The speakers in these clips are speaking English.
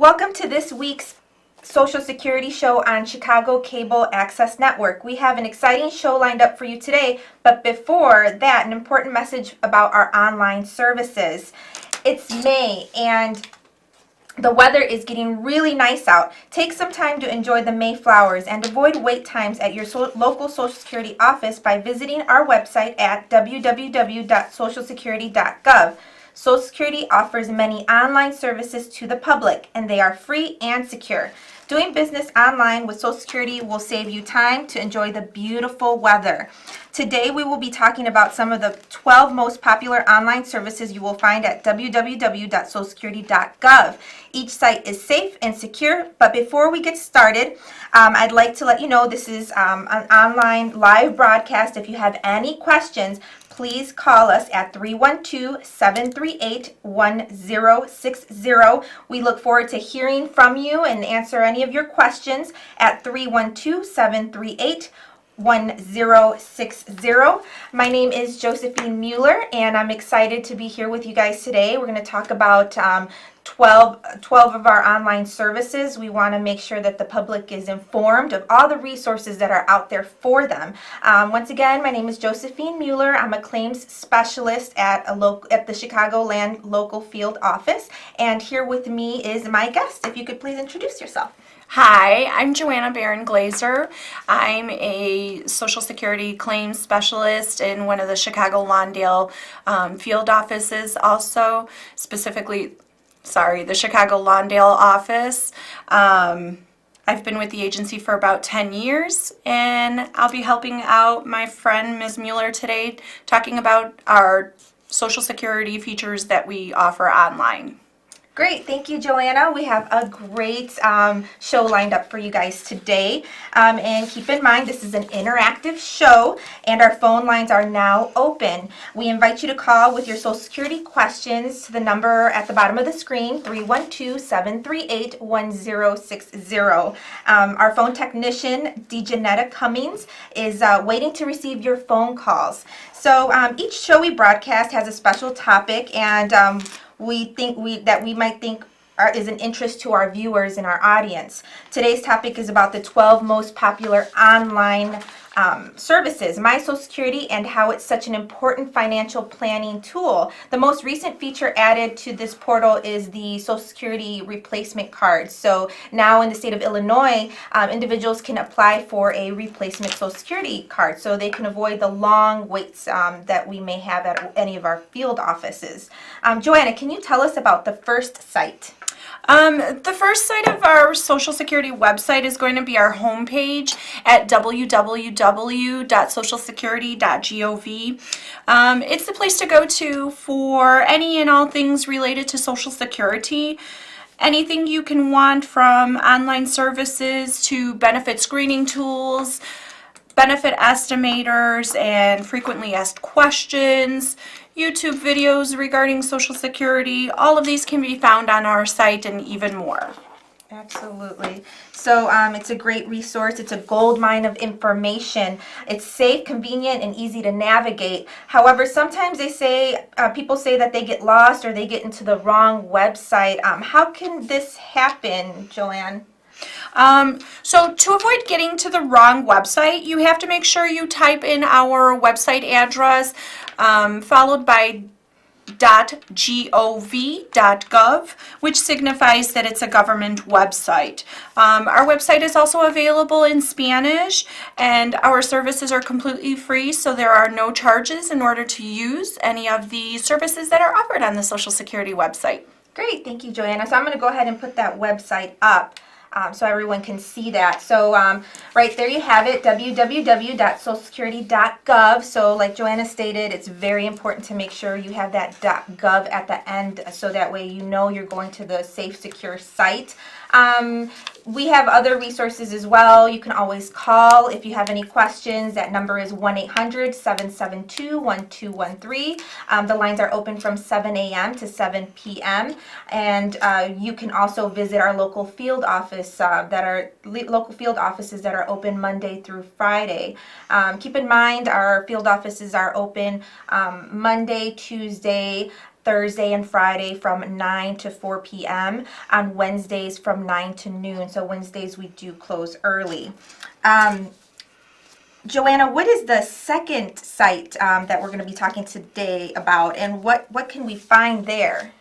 Welcome to this week's Social Security show on Chicago Cable Access Network. We have an exciting show lined up for you today, but before that, an important message about our online services. It's May and the weather is getting really nice out. Take some time to enjoy the May flowers and avoid wait times at your local Social Security office by visiting our website at www.socialsecurity.gov. Social Security offers many online services to the public, and they are free and secure. Doing business online with Social Security will save you time to enjoy the beautiful weather. Today we will be talking about some of the 12 most popular online services you will find at www.socialsecurity.gov. Each site is safe and secure, but before we get started, I'd like to let you know this is an online live broadcast. If you have any questions, please call us at 312-738-1060. We look forward to hearing from you and answer any of your questions at 312-738-1060. My name is Josephine Mueller, and I'm excited to be here with you guys today. We're going to talk about 12 of our online services. We want to make sure that the public is informed of all the resources that are out there for them. Once again, my name is Josephine Mueller. I'm a claims specialist at the Chicagoland local field office, and here with me is my guest. If you could please introduce yourself. Hi, I'm Joanna Glaser. I'm a Social Security claims specialist in one of the Chicago Lawndale field offices, also specifically the Chicago Lawndale office. I've been with the agency for about 10 years, and I'll be helping out my friend Ms. Mueller today, talking about our Social Security features that we offer online. Great. Thank you, Joanna. We have a great show lined up for you guys today. And keep in mind, this is an interactive show, and our phone lines are now open. We invite you to call with your Social Security questions to the number at the bottom of the screen, 312-738-1060. Our phone technician, DeJanetta Cummings, is waiting to receive your phone calls. So each show we broadcast has a special topic, and we might think is an interest to our viewers and our audience. Today's topic is about the 12 most popular online services, My Social Security, and how it's such an important financial planning tool. The most recent feature added to this portal is the Social Security replacement card. So now in the state of Illinois, individuals can apply for a replacement Social Security card so they can avoid the long waits that we may have at any of our field offices. Joanna, can you tell us about the first site? The first site of our Social Security website is going to be our homepage at www.socialsecurity.gov. It's the place to go to for any and all things related to Social Security. Anything you can want, from online services to benefit screening tools, benefit estimators, and frequently asked questions, YouTube videos regarding Social Security. All of these can be found on our site and even more. Absolutely. So it's a great resource. It's a gold mine of information. It's safe, convenient, and easy to navigate. However, sometimes people say that they get lost or they get into the wrong website. How can this happen, Joanne? So to avoid getting to the wrong website, you have to make sure you type in our website address, followed by .gov.gov, which signifies that it's a government website. Our website is also available in Spanish, and our services are completely free, so there are no charges in order to use any of the services that are offered on the Social Security website. Great. Thank you, Joanna. So I'm going to go ahead and put that website up so everyone can see that. So right there you have it, www.socialsecurity.gov. So like Joanna stated, it's very important to make sure you have that .gov at the end, so that way you know you're going to the safe, secure site. We have other resources as well. You can always call if you have any questions. That number is 1-800-772-1213. The lines are open from 7 a.m. to 7 p.m. And you can also visit our local field offices that are open Monday through Friday. Keep in mind, our field offices are open Monday, Tuesday, Thursday and Friday from 9 to 4 p.m. On Wednesdays from 9 to noon. So Wednesdays we do close early. Joanna, what is the second site that we're going to be talking today about, and what can we find there?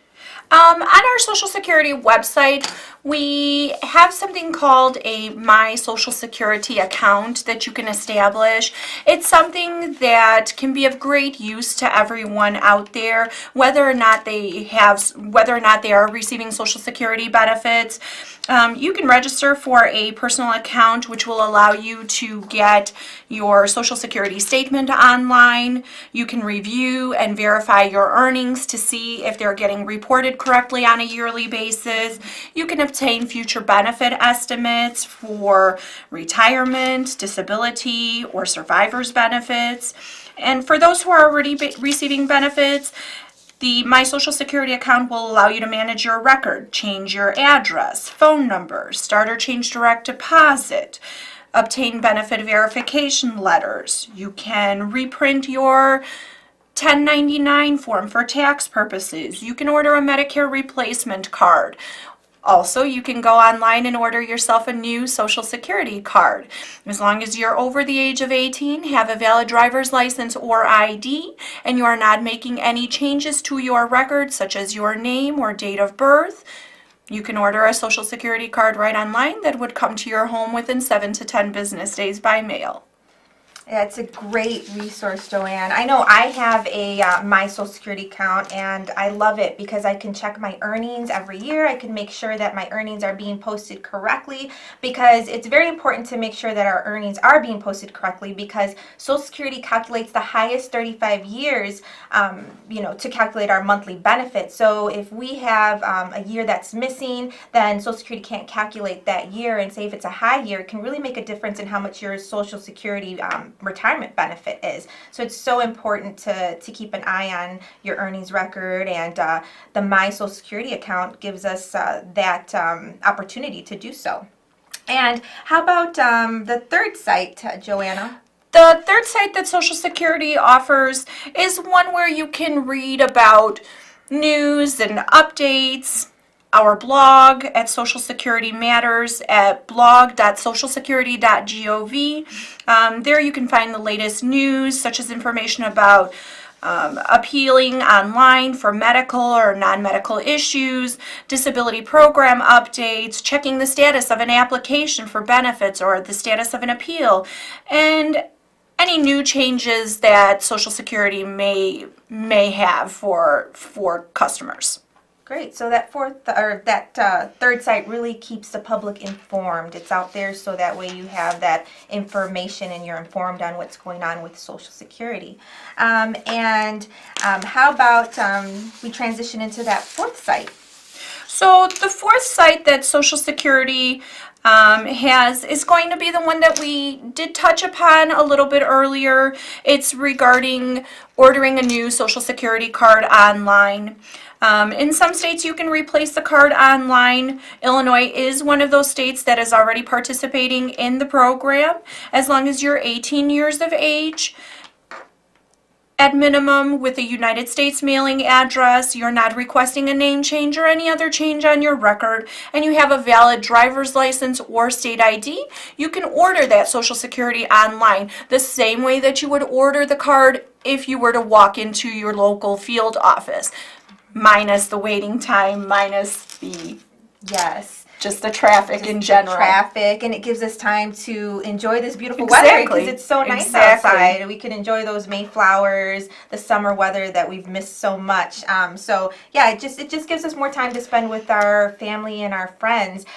On our Social Security website, we have something called a My Social Security account that you can establish. It's something that can be of great use to everyone out there, whether or not they are receiving Social Security benefits. You can register for a personal account, which will allow you to get your Social Security statement online. You can review and verify your earnings to see if they're getting reported correctly on a yearly basis. You can obtain future benefit estimates for retirement, disability, or survivor's benefits. And for those who are already receiving benefits, the My Social Security account will allow you to manage your record, change your address, phone number, start or change direct deposit, obtain benefit verification letters. You can reprint your 1099 form for tax purposes. You can order a Medicare replacement card. Also, you can go online and order yourself a new Social Security card. As long as you're over the age of 18, have a valid driver's license or ID, and you are not making any changes to your record, such as your name or date of birth, you can order a Social Security card right online that would come to your home within 7 to 10 business days by mail. Yeah, it's a great resource, Joanne. I know I have a My Social Security account, and I love it because I can check my earnings every year. I can make sure that my earnings are being posted correctly, because it's very important to make sure that our earnings are being posted correctly, because Social Security calculates the highest 35 years, to calculate our monthly benefit. So if we have a year that's missing, then Social Security can't calculate that year. And say if it's a high year, it can really make a difference in how much your Social Security retirement benefit is. So it's so important to keep an eye on your earnings record, and the My Social Security account gives us that opportunity to do so. And how about the third site, Joanna? The third site that Social Security offers is one where you can read about news and updates. Our blog at Social Security Matters at blog.socialsecurity.gov. There you can find the latest news, such as information about appealing online for medical or non-medical issues, disability program updates, checking the status of an application for benefits or the status of an appeal, and any new changes that Social Security may have for customers. Great. So that third site really keeps the public informed. It's out there so that way you have that information and you're informed on what's going on with Social Security. And how about we transition into that fourth site? So the fourth site that Social Security has is going to be the one that we did touch upon a little bit earlier. It's regarding ordering a new Social Security card online. In some states you can replace the card online. Illinois is one of those states that is already participating in the program. As long as you're 18 years of age, at minimum with a United States mailing address, you're not requesting a name change or any other change on your record, and you have a valid driver's license or state ID, you can order that Social Security online the same way that you would order the card if you were to walk into your local field office. Minus the waiting time, minus the just the traffic in general. Traffic, and it gives us time to enjoy this beautiful weather because it's so nice outside. We can enjoy those Mayflowers, the summer weather that we've missed so much. So yeah, it just gives us more time to spend with our family and our friends.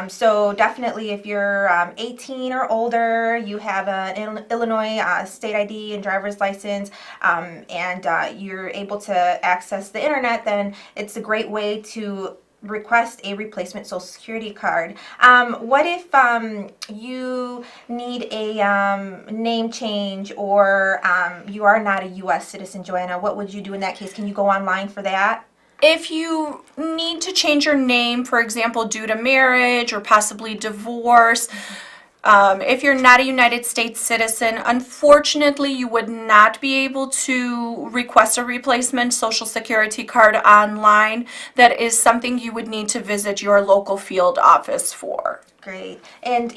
So definitely, if you're 18 or older, you have an Illinois state ID and driver's license, and you're able to access the internet, then it's a great way to request a replacement Social Security card. What if you need a name change, or you are not a U.S. citizen, Joanna? What would you do in that case? Can you go online for that? If you need to change your name, for example, due to marriage or possibly divorce, If you're not a United States citizen, unfortunately, you would not be able to request a replacement Social Security card online. That is something you would need to visit your local field office for. Great. And,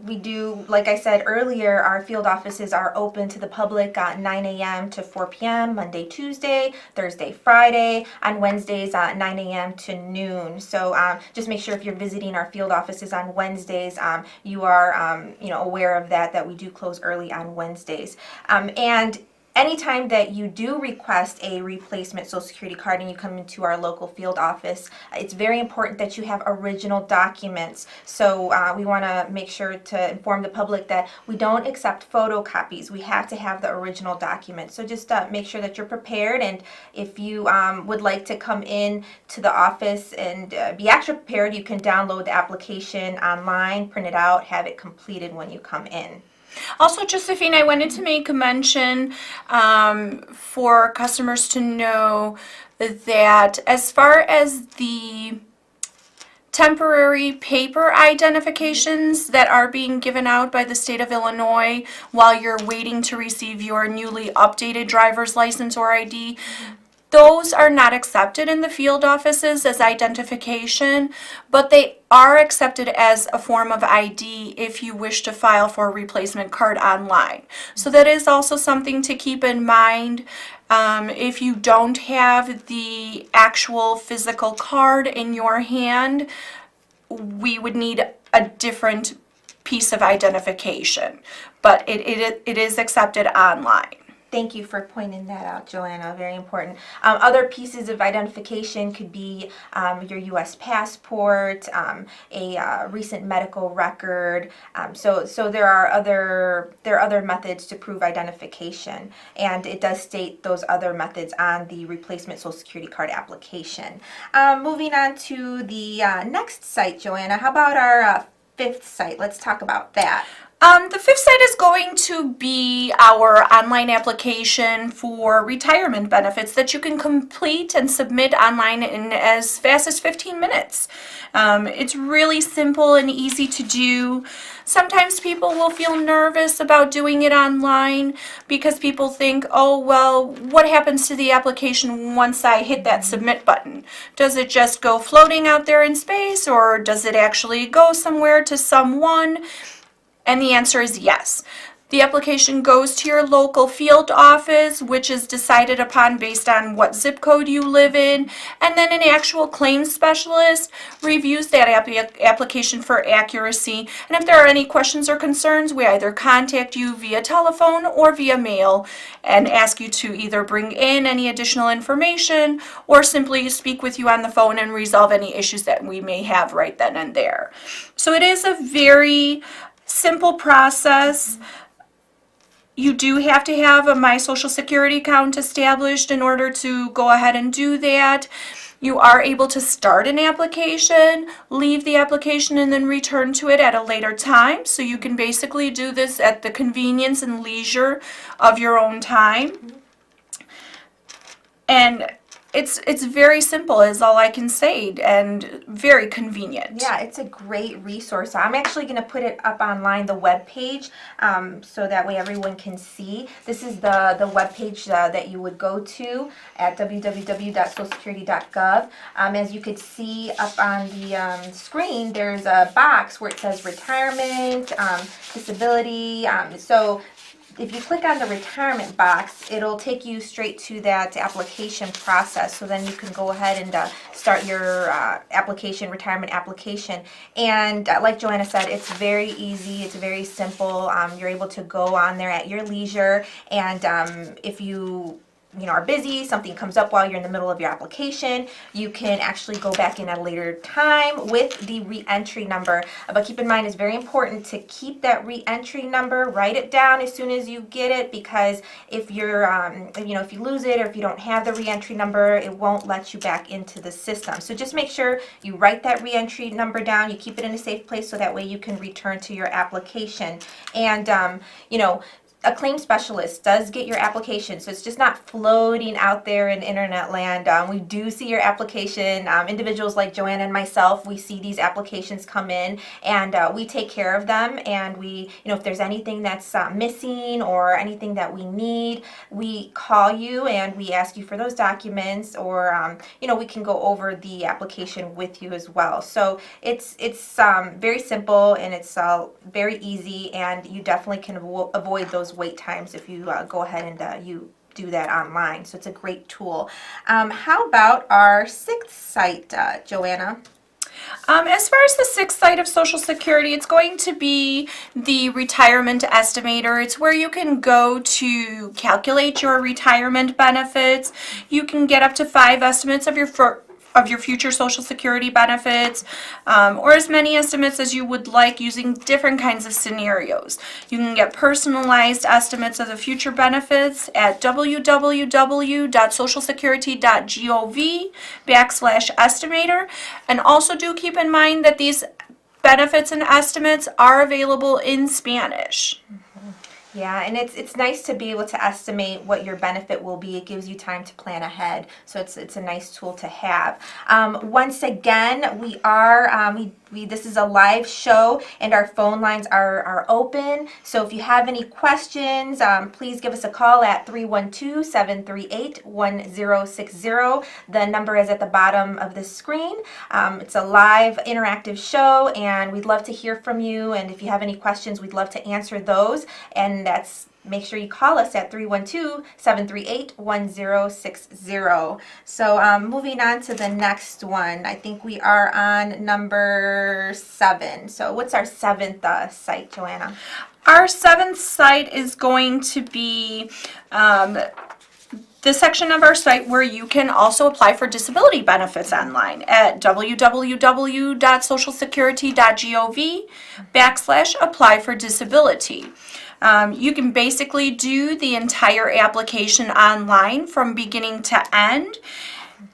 we do, like I said earlier, our field offices are open to the public at 9 a.m. to 4 p.m. Monday, Tuesday, Thursday, Friday, on Wednesdays at 9 a.m. to noon. So just make sure if you're visiting our field offices on Wednesdays, you are, aware of that we do close early on Wednesdays. And anytime that you do request a replacement Social Security card and you come into our local field office, it's very important that you have original documents. So we want to make sure to inform the public that we don't accept photocopies. We have to have the original documents. So just make sure that you're prepared, and if you would like to come in to the office and be extra prepared, you can download the application online, print it out, have it completed when you come in. Also, Josephine, I wanted to make a mention for customers to know that as far as the temporary paper identifications that are being given out by the state of Illinois while you're waiting to receive your newly updated driver's license or ID, those are not accepted in the field offices as identification, but they are accepted as a form of ID if you wish to file for a replacement card online. So that is also something to keep in mind. If you don't have the actual physical card in your hand, we would need a different piece of identification, but it is accepted online. Thank you for pointing that out, Joanna. Very important. Other pieces of identification could be your U.S. passport, a recent medical record. So there are other methods to prove identification, and it does state those other methods on the replacement Social Security card application. Moving on to the next site, Joanna. How about our fifth site? Let's talk about that. The fifth site is going to be our online application for retirement benefits that you can complete and submit online in as fast as 15 minutes. It's really simple and easy to do. Sometimes people will feel nervous about doing it online because people think, oh, well, what happens to the application once I hit that submit button? Does it just go floating out there in space, or does it actually go somewhere to someone? And the answer is yes. The application goes to your local field office, which is decided upon based on what zip code you live in, and then an actual claims specialist reviews that application for accuracy. And if there are any questions or concerns, we either contact you via telephone or via mail and ask you to either bring in any additional information or simply speak with you on the phone and resolve any issues that we may have right then and there. So it is a very simple process. You do have to have a My Social Security account established in order to go ahead and do that. You are able to start an application, leave the application, and then return to it at a later time. So you can basically do this at the convenience and leisure of your own time. And it's very simple is all I can say, and very convenient. Yeah, it's a great resource. I'm actually going to put it up online, the web page, so that way everyone can see. This is the web page that you would go to at www.socialsecurity.gov. As you could see up on the screen, there's a box where it says retirement, disability. So if you click on the retirement box, it'll take you straight to that application process. So then you can go ahead and start your retirement application. And like Joanna said, it's very easy. It's very simple. You're able to go on there at your leisure. And if you are busy, something comes up while you're in the middle of your application, you can actually go back in at a later time with the re-entry number. But keep in mind, it's very important to keep that re-entry number, write it down as soon as you get it, because if you're, if you lose it or if you don't have the re-entry number, it won't let you back into the system. So just make sure you write that re-entry number down, you keep it in a safe place so that way you can return to your application. And, a claim specialist does get your application, so it's just not floating out there in internet land. We do see your application. Individuals like Joanna and myself, we see these applications come in, and we take care of them. And we, if there's anything that's missing or anything that we need, we call you and we ask you for those documents, or we can go over the application with you as well. So it's very simple, and it's very easy, and you definitely can avoid those wait times if you go ahead and you do that online. So it's a great tool. How about our sixth site, Joanna? As far as the sixth site of Social Security, it's going to be the Retirement Estimator. It's where you can go to calculate your retirement benefits. You can get up to 5 estimates of your future Social Security benefits, or as many estimates as you would like, using different kinds of scenarios. You can get personalized estimates of the future benefits at www.socialsecurity.gov/estimator. And also do keep in mind that these benefits and estimates are available in Spanish. Yeah, and it's nice to be able to estimate what your benefit will be. It gives you time to plan ahead, so it's a nice tool to have. Once again, we are this is a live show, and our phone lines are open. So if you have any questions, please give us a call at 312-738-1060. The number is at the bottom of the screen. It's a live interactive show, and we'd love to hear from you. And if you have any questions, we'd love to answer those. And make sure you call us at 312-738-1060. So moving on to the next one, I think we are on number 7. So what's our 7th site, Joanna? Our 7th site is going to be the section of our site where you can also apply for disability benefits online at www.socialsecurity.gov/apply-for-disability. You can basically do the entire application online from beginning to end.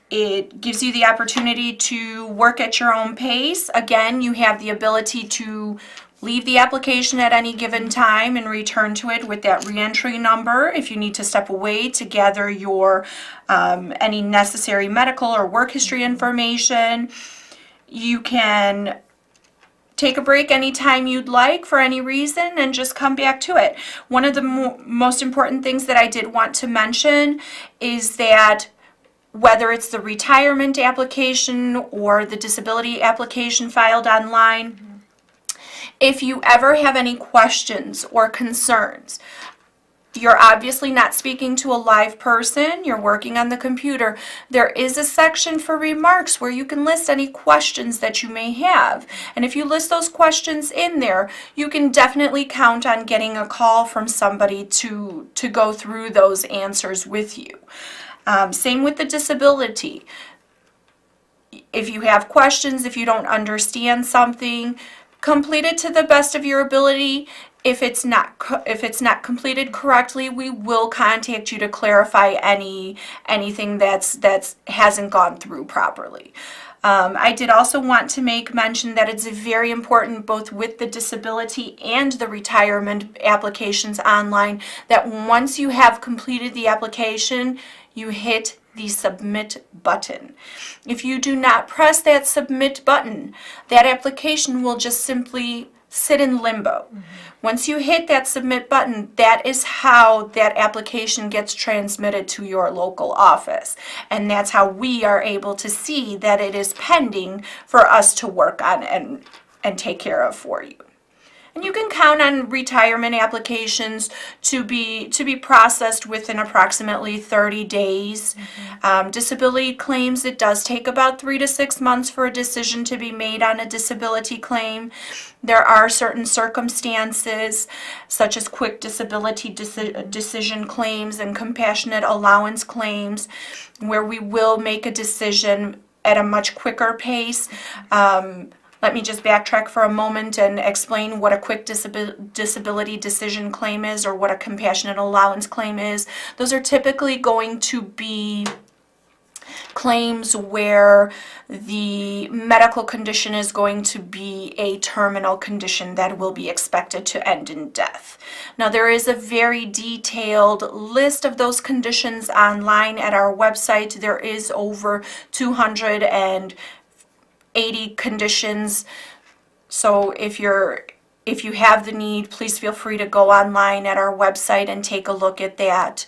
It gives you the opportunity to work at your own pace. Again, you have the ability to leave the application at any given time and return to it with that reentry number if you need to step away to gather your any necessary medical or work history information. You can take a break anytime you'd like for any reason and just come back to it. One of the most important things that I did want to mention is that whether it's the retirement application or the disability application filed online, if you ever have any questions or concerns, you're obviously not speaking to a live person, you're working on the computer, there is a section for remarks where you can list any questions that you may have. And if you list those questions in there, you can definitely count on getting a call from somebody to go through those answers with you. Same with the disability. If you have questions, if you don't understand something, complete it to the best of your ability. If it's not completed correctly, we will contact you to clarify anything that hasn't gone through properly. I did also want to make mention that it's very important, both with the disability and the retirement applications online, that once you have completed the application, you hit the submit button. If you do not press that submit button, that application will just simply sit in limbo. Once you hit that submit button, that is how that application gets transmitted to your local office. And that's how we are able to see that it is pending for us to work on and take care of for you. And you can count on retirement applications to be processed within approximately 30 days. Disability claims, it does take about 3 to 6 months for a decision to be made on a disability claim. There are certain circumstances, such as quick disability decision claims and compassionate allowance claims, where we will make a decision at a much quicker pace. Let me just backtrack for a moment and explain what a quick disability decision claim is, or what a compassionate allowance claim is. Those are typically going to be claims where the medical condition is going to be a terminal condition that will be expected to end in death. Now, there is a very detailed list of those conditions online at our website. There is over 280 conditions. So if you have the need, please feel free to go online at our website and take a look at that.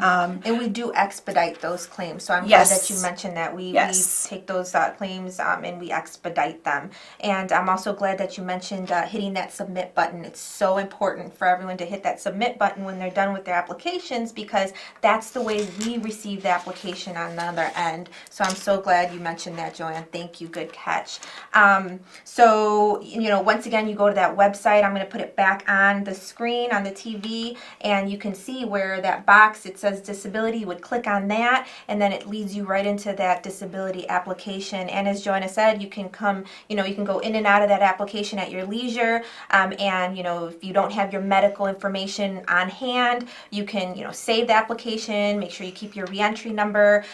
And we do expedite those claims, so I'm Yes. glad that you mentioned that. We Yes. take those claims and we expedite them. And I'm also glad that you mentioned hitting that submit button. It's so important for everyone to hit that submit button when they're done with their applications, because that's the way we receive the application on the other end. So I'm so glad you mentioned that, Joanne. Thank you. Good catch. So, once again, you go to that website. I'm going to put it back on the screen on the TV, and you can see where that box, it says disability. You would click on that, and then it leads you right into that disability application. And as Joanna said, you can you can go in and out of that application at your leisure. And if you don't have your medical information on hand, you can save the application, make sure you keep your reentry number,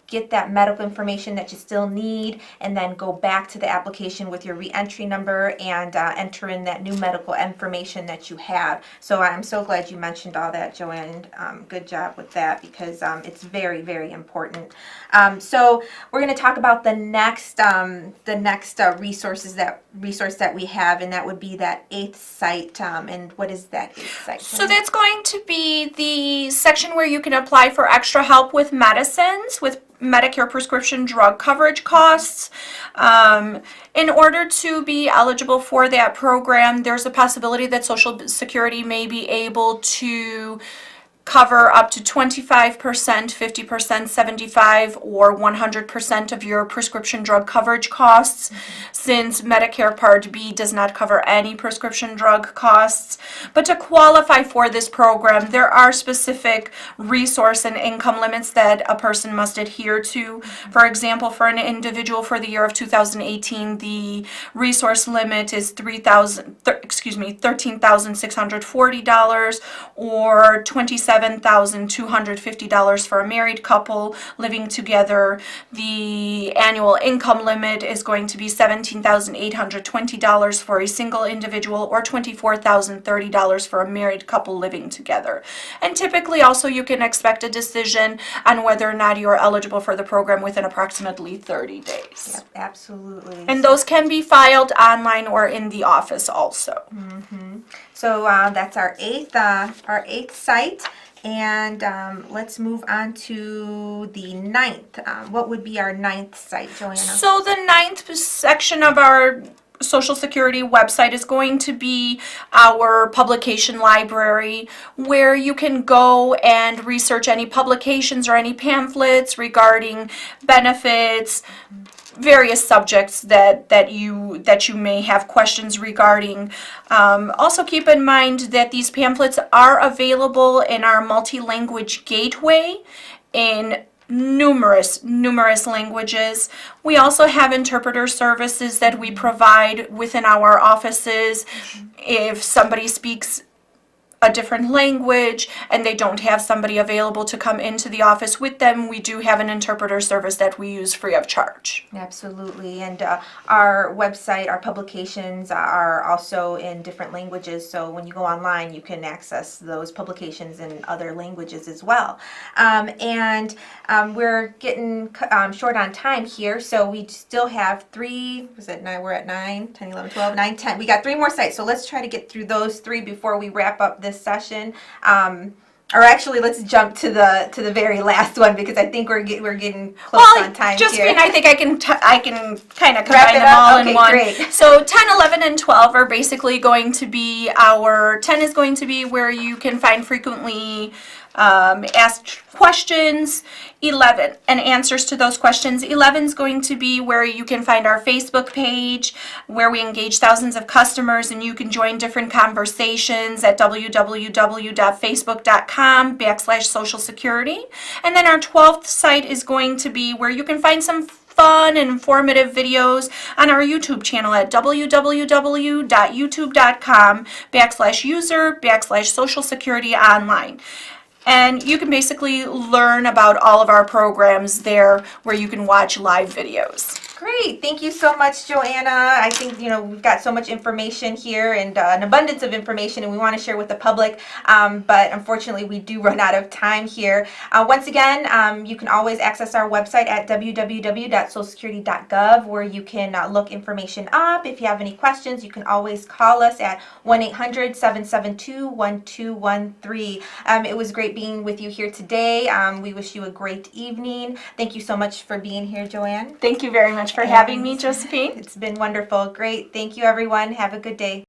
get that medical information that you still need, and then go back to the application with your reentry number and enter in that new medical information that you have. So I'm so glad you mentioned all that, Joanne. Good job with that, because it's very, very important. So we're going to talk about the next resource that we have, and that would be that 8th site. And what is that 8th site? So that's going to be the section where you can apply for extra help with medicines, with Medicare prescription drug coverage costs. In order to be eligible for that program, there's a possibility that Social Security may be able to cover up to 25%, 50%, 75%, or 100% of your prescription drug coverage costs, since Medicare Part B does not cover any prescription drug costs. But to qualify for this program, there are specific resource and income limits that a person must adhere to. For example, for an individual for the year of 2018, the resource limit is $13,640, or $27,250 for a married couple living together. The annual income limit is going to be $17,820 for a single individual, or $24,030 for a married couple living together. And typically also you can expect a decision on whether or not you are eligible for the program within approximately 30 days. Yep, absolutely. And those can be filed online or in the office also. So that's our eighth site. And let's move on to the 9th. What would be our 9th site, Joanna? So the 9th section of our Social Security website is going to be our publication library, where you can go and research any publications or any pamphlets regarding benefits, various subjects that you may have questions regarding. Also keep in mind that these pamphlets are available in our multi-language gateway in numerous languages. We also have interpreter services that we provide within our offices. If somebody speaks a different language and they don't have somebody available to come into the office with them, we do have an interpreter service that we use free of charge. Absolutely. And our website, our publications are also in different languages, so when you go online you can access those publications in other languages as well. And we're getting short on time here, so we still have we're at 9, 10, 11, 12, 9, 10. We got 3 more sites, so let's try to get through those 3 before we wrap up this session. Or actually, let's jump to the very last one, because I think we're getting close on time here. I think I can kind of Wrap combine it them up? all Okay, in one. great. So 10, 11, and 12 are basically going to be 10 is going to be where you can find frequently asked questions, 11, and answers to those questions. 11 is going to be where you can find our Facebook page, where we engage thousands of customers, and you can join different conversations at www.facebook.com/Social Security. And then our 12th site is going to be where you can find some fun and informative videos on our YouTube channel at www.youtube.com/user/Social Security Online. And you can basically learn about all of our programs there where you can watch live videos. Great. Thank you so much, Joanna. I think, we've got so much information here and an abundance of information, and we want to share with the public. But unfortunately, we do run out of time here. Once again, you can always access our website at www.socialsecurity.gov, where you can look information up. If you have any questions, you can always call us at 1-800-772-1213. It was great being with you here today. We wish you a great evening. Thank you so much for being here, Joanne. Thank you very much for having me, Josephine. It's been wonderful. Great. Thank you, everyone. Have a good day.